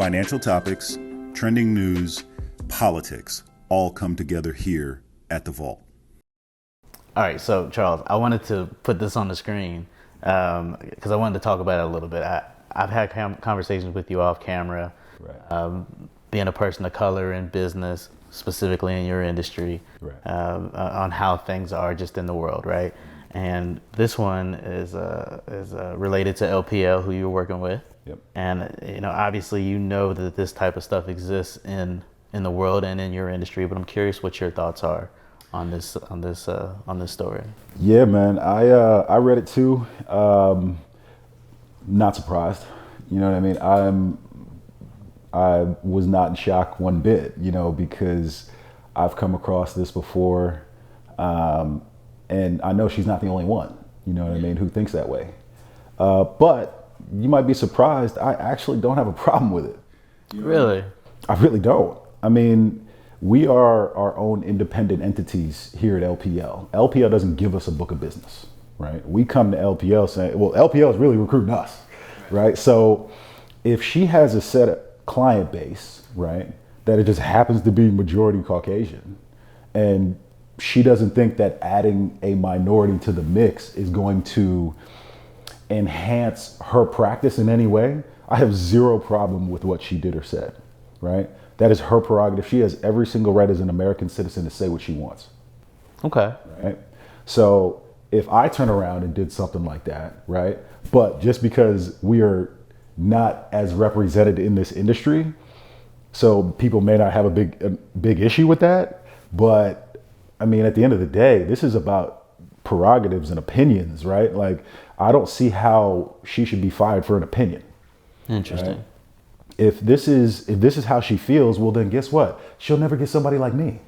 Financial topics, trending news, politics all come together here at the Vault. All right, so Charles, I wanted to put this on the screen because I wanted to talk about it a little bit. I've had conversations with you off camera, right. Being a person of color in business, specifically in your industry, right. On how things are just in the world, right? And this one is related to LPL, who you're working with. Yep. And obviously, that this type of stuff exists in the world and in your industry. But I'm curious what your thoughts are on this story. Yeah, man, I read it too. Not surprised. You know what I mean? I was not in shock one bit. Because I've come across this before, and I know she's not the only one. You know what I mean? Who thinks that way? But you might be surprised. I actually don't have a problem with it. Really? I really don't. I mean, we are our own independent entities here at LPL. LPL doesn't give us a book of business, right? We come to LPL saying, well, LPL is really recruiting us, right? So if she has a set client base, right, that it just happens to be majority Caucasian, and she doesn't think that adding a minority to the mix is going to enhance her practice in any way, I have zero problem with what she did or said, right? That is her prerogative. She has every single right as an American citizen to say what she wants. Okay. Right? So if I turn around and did something like that, right? But just because we are not as represented in this industry, so people may not have a big issue with that. But I mean, at the end of the day, this is about prerogatives and opinions, right? Like, I don't see how she should be fired for an opinion. Interesting. Right? If this is how she feels, well, then guess what? She'll never get somebody like me.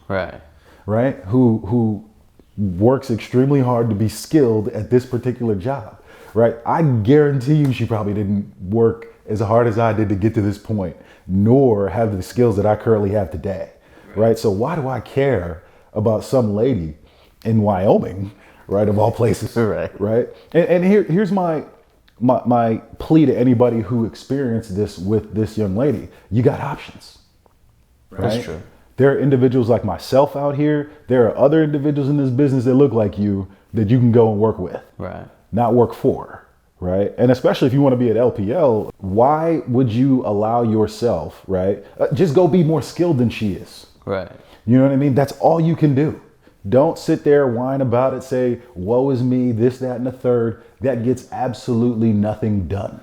Right. Right? Who works extremely hard to be skilled at this particular job. Right? I guarantee you she probably didn't work as hard as I did to get to this point, nor have the skills that I currently have today. Right? So why do I care about some lady in Wyoming, right, of all places? Right. Right? And here's my plea to anybody who experienced this with this young lady. You got options. Right? That's true. There are individuals like myself out here. There are other individuals in this business that look like you that you can go and work with. Right. Not work for. Right? And especially if you want to be at LPL, why would you allow yourself, right? Just go be more skilled than she is. Right. You know what I mean? That's all you can do. Don't sit there, whine about it, say, woe is me, this, that, and the third. That gets absolutely nothing done,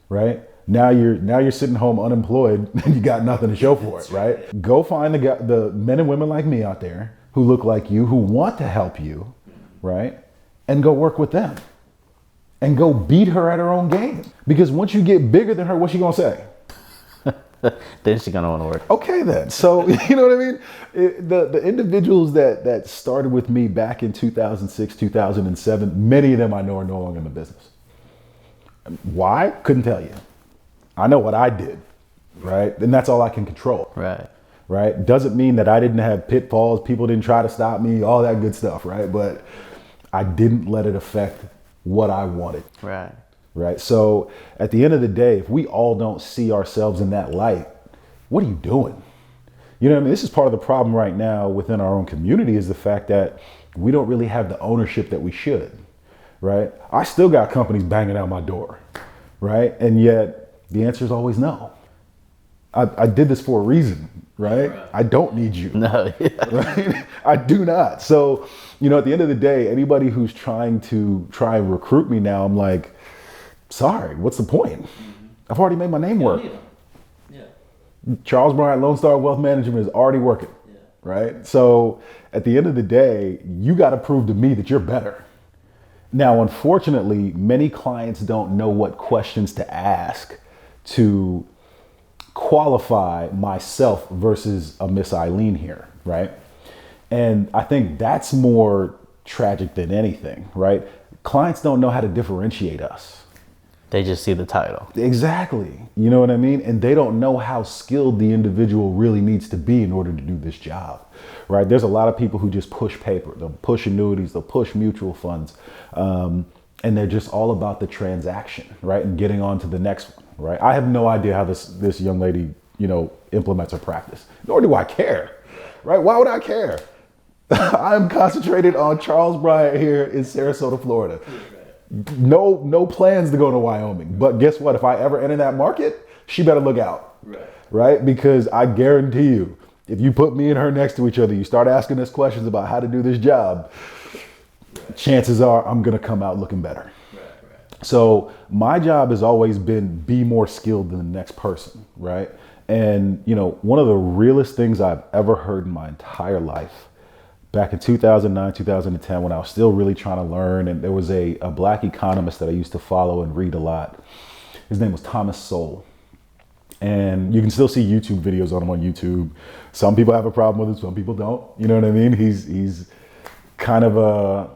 right? Now you're sitting home unemployed and you got nothing to show for it, right? Go find the men and women like me out there who look like you, who want to help you, right? And go work with them. And go beat her at her own game. Because once you get bigger than her, what's she gonna say? Then she's gonna want to work. Okay, then. So you know what I mean? The individuals that started with me back in 2006, 2007, many of them I know are no longer in the business. Why? Couldn't tell you. I know what I did, right? And that's all I can control. Right. Right? Doesn't mean that I didn't have pitfalls, people didn't try to stop me, all that good stuff, right? But I didn't let it affect what I wanted. Right. Right. So at the end of the day, if we all don't see ourselves in that light, what are you doing? You know what I mean? This is part of the problem right now within our own community, is the fact that we don't really have the ownership that we should. Right. I still got companies banging out my door. Right. And yet the answer is always no. I did this for a reason. Right. I don't need you. No. Yeah. Right. I do not. So, at the end of the day, anybody who's trying and recruit me now, I'm like, sorry, what's the point? I've already made my name work. Yeah. Charles Bryant, LoneStar Wealth Management is already working, right? So at the end of the day, you got to prove to me that you're better. Now, unfortunately, many clients don't know what questions to ask to qualify myself versus a Miss Eileen here, right? And I think that's more tragic than anything, right? Clients don't know how to differentiate us. They just see the title. Exactly. You know what I mean? And they don't know how skilled the individual really needs to be in order to do this job, right? There's a lot of people who just push paper. They'll push annuities, they'll push mutual funds. And they're just all about the transaction, right? And getting on to the next one, right? I have no idea how this young lady, implements her practice, nor do I care, right? Why would I care? I'm concentrated on Charles Bryant here in Sarasota, Florida. No plans to go to Wyoming. But guess what? If I ever enter that market, she better look out, right? Because I guarantee you, if you put me and her next to each other, you start asking us questions about how to do this job, chances are I'm going to come out looking better. So my job has always been be more skilled than the next person, right? And, one of the realest things I've ever heard in my entire life, back in 2009, 2010, when I was still really trying to learn, and there was a black economist that I used to follow and read a lot. His name was Thomas Sowell. And you can still see YouTube videos on him on YouTube. Some people have a problem with it, some people don't. You know what I mean? He's kind of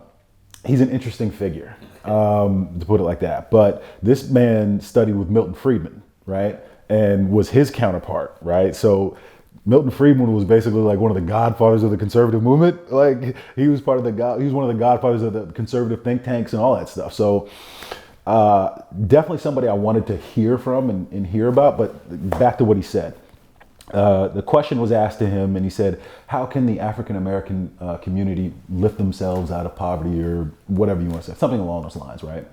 he's an interesting figure, to put it like that. But this man studied with Milton Friedman, right? And was his counterpart, right? So Milton Friedman was basically like one of the godfathers of the conservative movement. Like he was one of the godfathers of the conservative think tanks and all that stuff. So definitely somebody I wanted to hear from and hear about. But back to what he said. The question was asked to him and he said, how can the African American community lift themselves out of poverty, or whatever you want to say, something along those lines, right?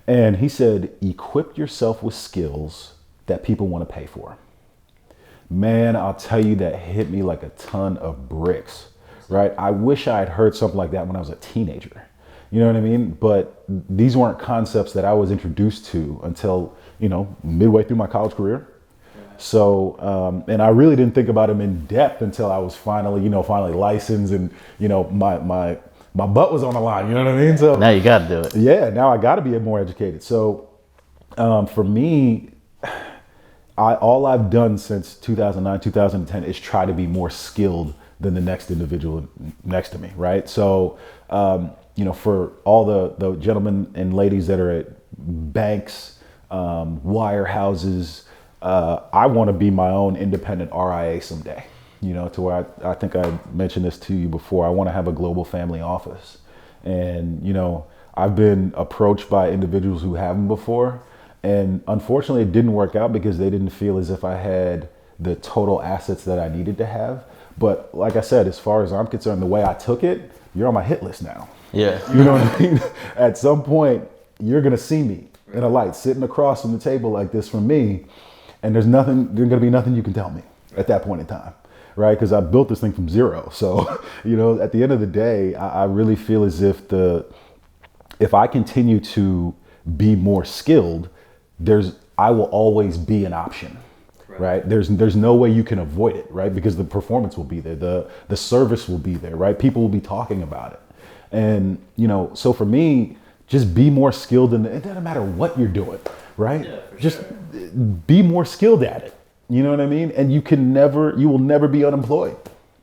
And he said, equip yourself with skills that people want to pay for. Man, I'll tell you, that hit me like a ton of bricks, right? I wish I had heard something like that when I was a teenager. You know what I mean? But these weren't concepts that I was introduced to until, midway through my college career. So, and I really didn't think about them in depth until I was finally licensed and, my butt was on the line, you know what I mean? So now you got to do it. Yeah, now I got to be more educated. So, for me, all I've done since 2009, 2010 is try to be more skilled than the next individual next to me, right? So, for all the gentlemen and ladies that are at banks, wirehouses, I want to be my own independent RIA someday, to where I think I mentioned this to you before. I want to have a global family office. And, I've been approached by individuals who haven't before. And unfortunately, it didn't work out because they didn't feel as if I had the total assets that I needed to have. But like I said, as far as I'm concerned, the way I took it, you're on my hit list now. Yeah. You know what I mean? At some point, you're going to see me in a light sitting across from the table like this from me. And there's going to be nothing you can tell me at that point in time, right? Because I built this thing from zero. So, at the end of the day, I really feel as if I continue to be more skilled, I will always be an option, right? There's no way you can avoid it, right? Because the performance will be there, the service will be there, right? People will be talking about it. And, so for me, just be more skilled it doesn't matter what you're doing, right? Yeah, just be more skilled at it. You know what I mean? And you will never be unemployed.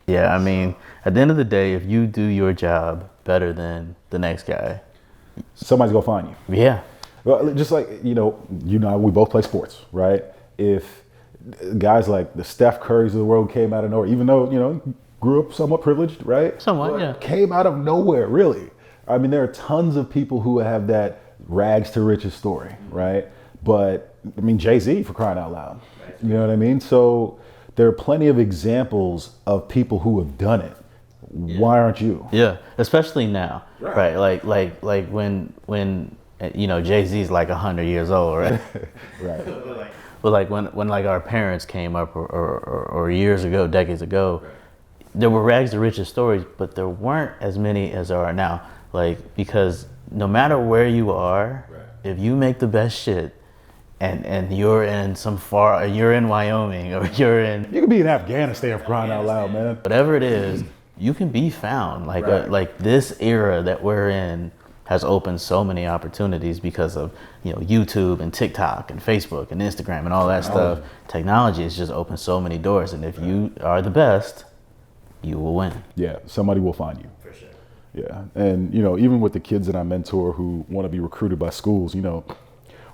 Yeah, I mean, at the end of the day, if you do your job better than the next guy, somebody's gonna find you. Yeah. Well, just like, we both play sports, right? If guys like the Steph Currys of the world came out of nowhere, even though, grew up somewhat privileged, right? Somewhat, yeah. Came out of nowhere, really. I mean, there are tons of people who have that rags to riches story, right? But, I mean, Jay-Z, for crying out loud. You know what I mean? So there are plenty of examples of people who have done it. Yeah. Why aren't you? Yeah, especially now, right? Like when Jay-Z's like 100 years old, right? Right. But like when like our parents came up or years ago, decades ago, there were rags to riches stories, but there weren't as many as there are now. Like, because no matter where you are, if you make the best shit, and you're in you're in Wyoming, or you could be in Afghanistan, for crying out loud, man. Whatever it is, you can be found. Like like this era that we're in has opened so many opportunities because of YouTube and TikTok and Facebook and Instagram and all that stuff. Technology has just opened so many doors, and if you are the best, you will win. Yeah, somebody will find you. For sure. Yeah, and even with the kids that I mentor who want to be recruited by schools,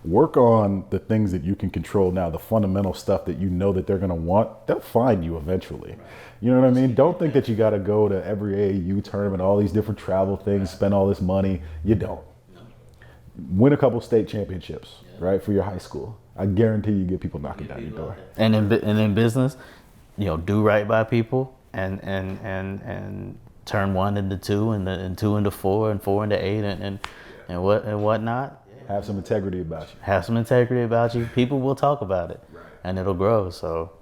work on the things that you can control now, the fundamental stuff that that they're going to want. They'll find you eventually. Right. You know what I mean? Don't think that you got to go to every AAU tournament, all these different travel things, spend all this money. You don't. No. Win a couple state championships, right, for your high school. I guarantee you get people knocking down your door. And in business, you know, do right by people and turn 1 into 2 and 2 into 4 and 4 into 8 and whatnot. Have some integrity about you. Have some integrity about you. People will talk about it, and it'll grow. So